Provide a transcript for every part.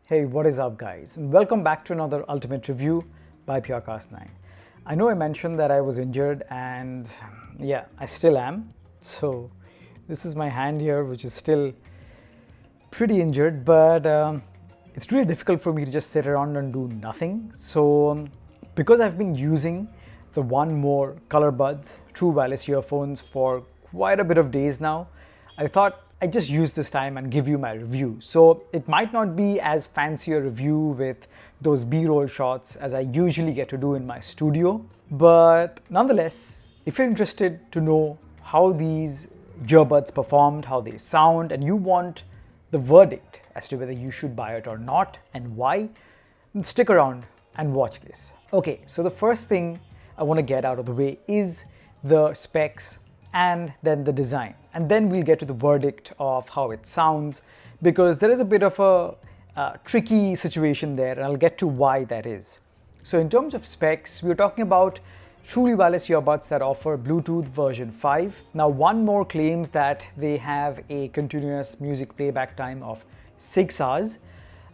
Hey, what is up guys? And welcome back to another Ultimate Review by PureCast9. I know I mentioned that I was injured and yeah, I still am. So this is my hand here which is still pretty injured, but it's really difficult for me to just sit around and do nothing. So because I've been using the 1MORE ColorBuds true wireless earphones for quite a bit of days now, I thought I'd just use this time and give you my review. So it might not be as fancy a review with those B-roll shots as I usually get to do in my studio, but nonetheless, if you're interested to know how these earbuds performed, how they sound, and you want the verdict as to whether you should buy it or not and why, then stick around and watch this. Okay, so the first thing I want to get out of the way is the specs and then the design, and then we'll get to the verdict of how it sounds, because there is a bit of a tricky situation there and I'll get to why that is. So in terms of specs, we're talking about truly wireless earbuds that offer Bluetooth version 5. Now 1MORE claims that they have a continuous music playback time of 6 hours,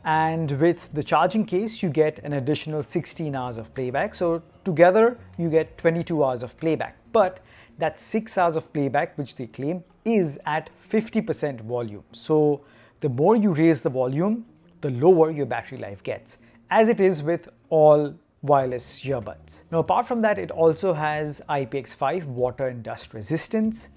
and with the charging case you get an additional 16 hours of playback, so together you get 22 hours of playback. But that 6 hours of playback, which they claim, is at 50% volume. So the more you raise the volume, the lower your battery life gets, as it is with all wireless earbuds. Now apart from that, it also has IPX5 water and dust resistance.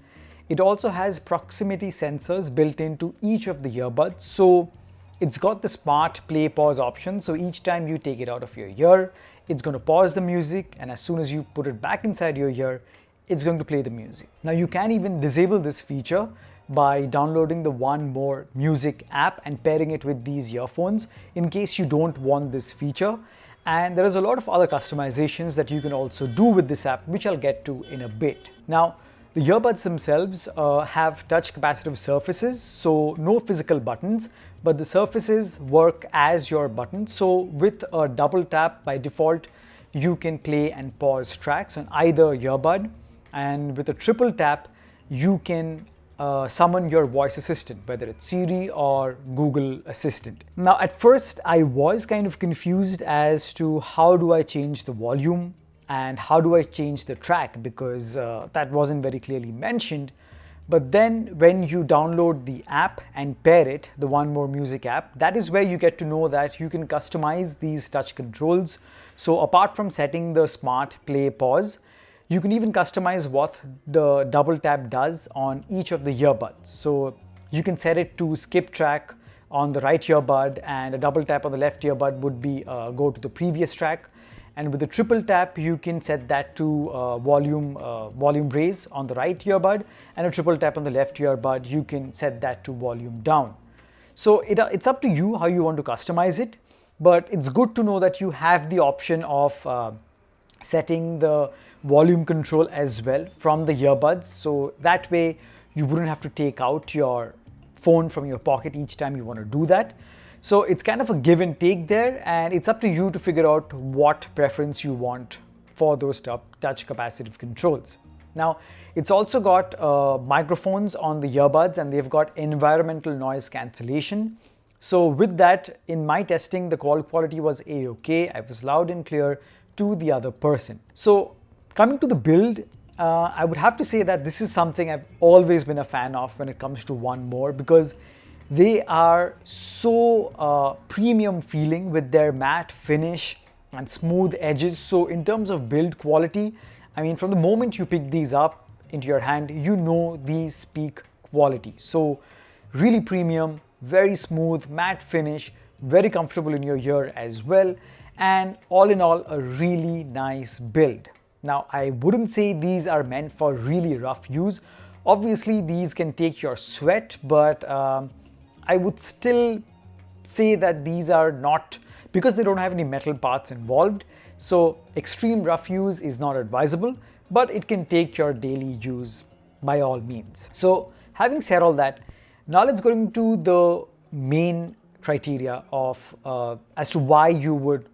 It also has proximity sensors built into each of the earbuds. So it's got the smart play pause option. So each time you take it out of your ear, it's going to pause the music, and as soon as you put it back inside your ear, it's going to play the music. Now you can even disable this feature by downloading the 1MORE Music app and pairing it with these earphones in case you don't want this feature. And there is a lot of other customizations that you can also do with this app, which I'll get to in a bit. Now, the earbuds themselves have touch capacitive surfaces, so no physical buttons, but the surfaces work as your buttons. So with a double tap by default, you can play and pause tracks on either earbud. And with a triple tap, you can summon your voice assistant, whether it's Siri or Google Assistant. Now, at first, I was kind of confused as to how do I change the volume and how do I change the track, because that wasn't very clearly mentioned. But then when you download the app and pair it, the 1MORE Music app, that is where you get to know that you can customize these touch controls. So apart from setting the smart play pause, you can even customize what the double tap does on each of the earbuds. So you can set it to skip track on the right earbud, and a double tap on the left earbud would be go to the previous track. And with the triple tap, you can set that to volume raise on the right earbud, and a triple tap on the left earbud, you can set that to volume down. So it's up to you how you want to customize it, but it's good to know that you have the option of setting the volume control as well from the earbuds, so that way you wouldn't have to take out your phone from your pocket each time you want to do that. So it's kind of a give and take there, and it's up to you to figure out what preference you want for those touch capacitive controls. Now, it's also got microphones on the earbuds, and they've got environmental noise cancellation. So with that, in my testing, the call quality was A-OK. I was loud and clear to the other person. So coming to the build, I would have to say that this is something I've always been a fan of when it comes to 1MORE, because they are so premium feeling with their matte finish and smooth edges. So in terms of build quality, I mean, from the moment you pick these up into your hand, you know these speak quality. So really premium, very smooth, matte finish, very comfortable in your ear as well, and all in all, a really nice build. Now, I wouldn't say these are meant for really rough use. Obviously, these can take your sweat, but I would still say that these are not, because they don't have any metal parts involved, so extreme rough use is not advisable, but it can take your daily use by all means. So having said all that, now let's go into the main criteria of as to why you would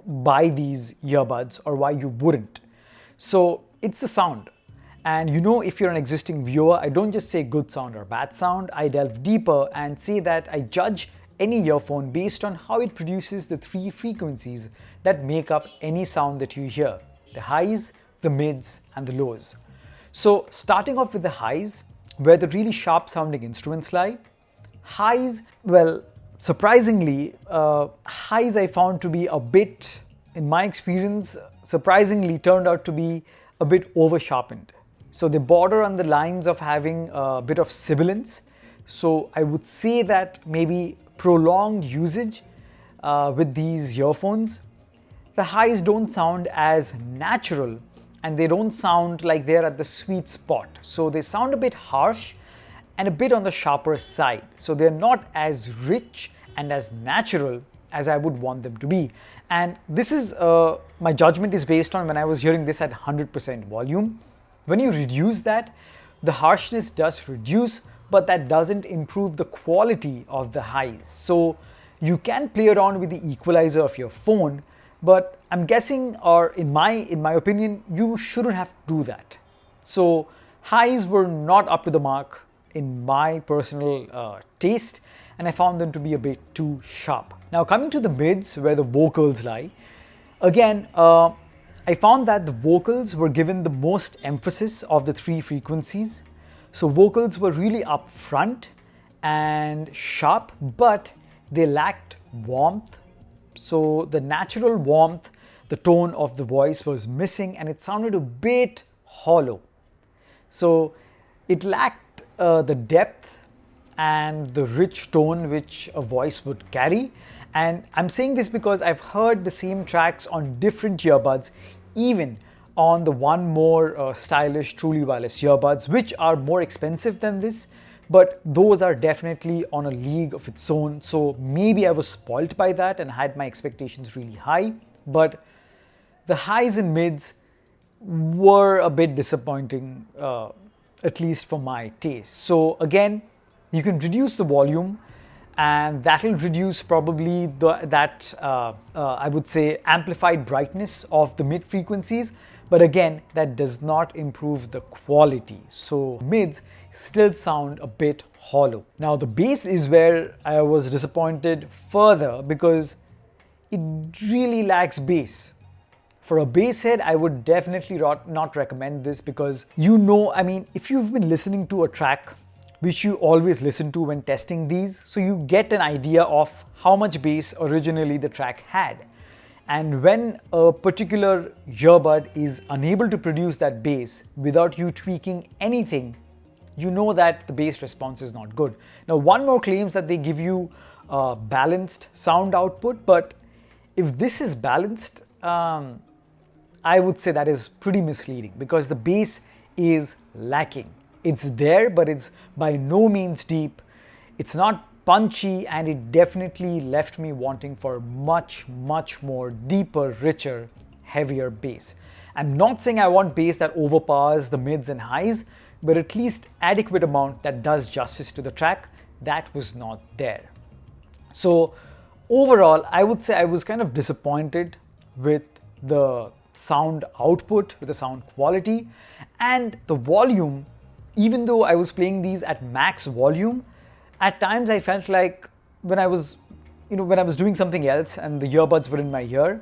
buy these earbuds or why you wouldn't. So it's the sound. And you know, if you're an existing viewer, I don't just say good sound or bad sound. I delve deeper and say that I judge any earphone based on how it produces the three frequencies that make up any sound that you hear: the highs, the mids, and the lows. So starting off with the highs, where the really sharp sounding instruments lie. Highs, well, surprisingly, highs I found to be a bit, in my experience, surprisingly turned out to be a bit over sharpened. So they border on the lines of having a bit of sibilance. So I would say that maybe prolonged usage with these earphones, the highs don't sound as natural and they don't sound like they're at the sweet spot. So they sound a bit harsh and a bit on the sharper side. So they're not as rich and as natural as I would want them to be. And this is, my judgment is based on when I was hearing this at 100% volume. When you reduce that, the harshness does reduce, but that doesn't improve the quality of the highs. So you can play around with the equalizer of your phone, but I'm guessing, or in my opinion, you shouldn't have to do that. So highs were not up to the mark in my personal taste, and I found them to be a bit too sharp. Now coming to the mids, where the vocals lie, again, I found that the vocals were given the most emphasis of the three frequencies. So vocals were really up front and sharp, but they lacked warmth. So the natural warmth, the tone of the voice was missing, and it sounded a bit hollow. So it lacked the depth and the rich tone which a voice would carry. And I'm saying this because I've heard the same tracks on different earbuds, even on the 1MORE stylish truly wireless earbuds, which are more expensive than this, but those are definitely on a league of its own. So maybe I was spoilt by that and had my expectations really high, but the highs and mids were a bit disappointing, at least for my taste. So again, you can reduce the volume, and that will reduce probably I would say, amplified brightness of the mid frequencies. But again, that does not improve the quality. So mids still sound a bit hollow. Now the bass is where I was disappointed further, because it really lacks bass. For a bass head, I would definitely not recommend this, because I mean, if you've been listening to a track, which you always listen to when testing these, so you get an idea of how much bass originally the track had. And when a particular earbud is unable to produce that bass without you tweaking anything, you know that the bass response is not good. Now, 1MORE claims that they give you balanced sound output, but if this is balanced, I would say that is pretty misleading, because the bass is lacking. It's there, but it's by no means deep. It's not punchy, and it definitely left me wanting for much more deeper, richer, heavier bass. I'm not saying I want bass that overpowers the mids and highs, but at least adequate amount that does justice to the track. That was not there. So overall, I would say I was kind of disappointed with the sound output, with the sound quality, and the volume. Even though I was playing these at max volume, at times I felt like when I was doing something else and the earbuds were in my ear,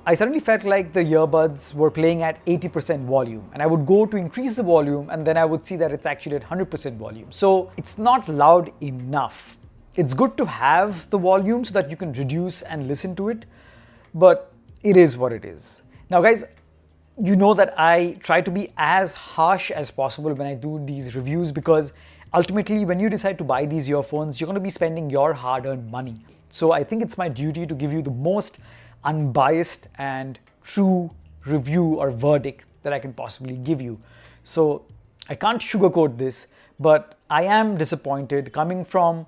I suddenly felt like the earbuds were playing at 80% volume, and I would go to increase the volume, and then I would see that it's actually at 100% volume. So it's not loud enough. It's good to have the volume so that you can reduce and listen to it, but it is what it is. Now guys, you know that I try to be as harsh as possible when I do these reviews, because ultimately when you decide to buy these earphones, you're going to be spending your hard-earned money. So I think it's my duty to give you the most unbiased and true review or verdict that I can possibly give you. So I can't sugarcoat this, but I am disappointed coming from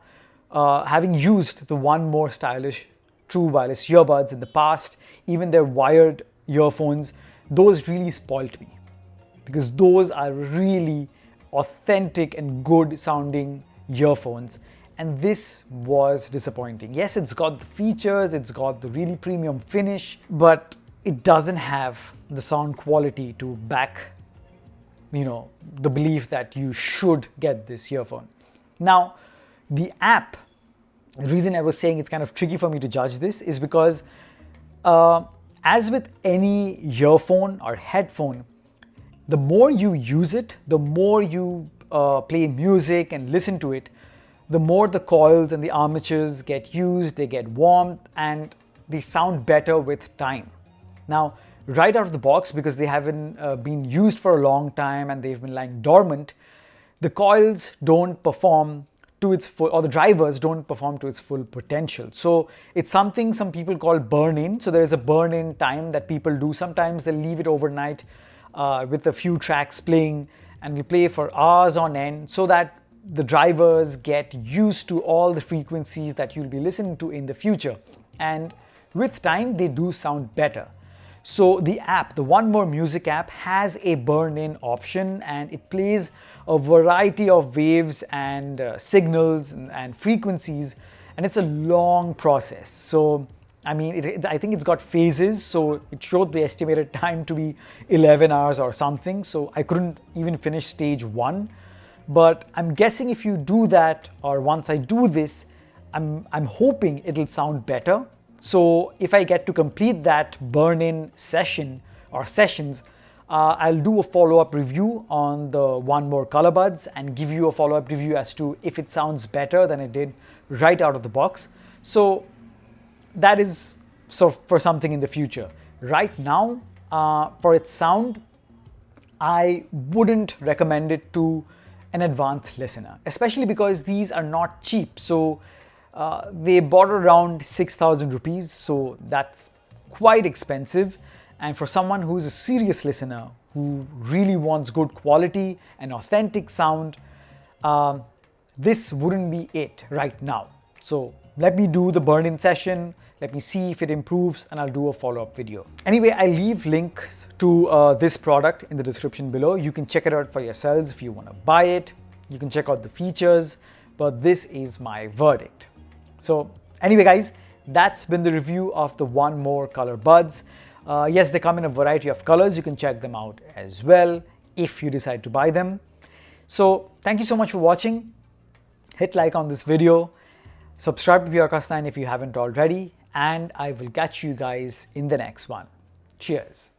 having used the 1MORE stylish true wireless earbuds in the past, even their wired earphones. Those really spoilt me, because those are really authentic and good sounding earphones, and this was disappointing. Yes, it's got the features, it's got the really premium finish, but it doesn't have the sound quality to back, the belief that you should get this earphone. Now, the app The reason I was saying it's kind of tricky for me to judge this is because as with any earphone or headphone, the more you use it, the more you play music and listen to it, the more the coils and the armatures get used, they get warmed, and they sound better with time. Now, right out of the box, because they haven't been used for a long time and they've been lying dormant, the coils don't perform to its full, or the drivers don't perform to its full potential. So it's something some people call burn-in. So there is a burn-in time that people do. Sometimes they'll leave it overnight with a few tracks playing, and we play for hours on end so that the drivers get used to all the frequencies that you'll be listening to in the future. And with time, they do sound better. So the app, the One More Music app, has a burn-in option, and it plays a variety of waves and signals and frequencies, and it's a long process. So I mean, I think it's got phases, so it showed the estimated time to be 11 hours or something, so I couldn't even finish stage 1. But I'm guessing if you do that, or once I do this, I'm hoping it'll sound better. So if I get to complete that burn-in session or sessions, I'll do a follow-up review on the 1MORE ColorBuds and give you a follow-up review as to if it sounds better than it did right out of the box. So that is for something in the future. Right now, for its sound, I wouldn't recommend it to an advanced listener, especially because these are not cheap. So they border around 6,000 rupees, so that's quite expensive. And for someone who's a serious listener, who really wants good quality and authentic sound, this wouldn't be it right now. So let me do the burn-in session, let me see if it improves, and I'll do a follow-up video. Anyway, I'll leave links to this product in the description below. You can check it out for yourselves if you want to buy it. You can check out the features, but this is my verdict. So anyway guys, that's been the review of the 1MORE ColorBuds. Yes, they come in a variety of colors. You can check them out as well if you decide to buy them. So thank you so much for watching. Hit like on this video. Subscribe to PRcast9 if you haven't already. And I will catch you guys in the next one. Cheers.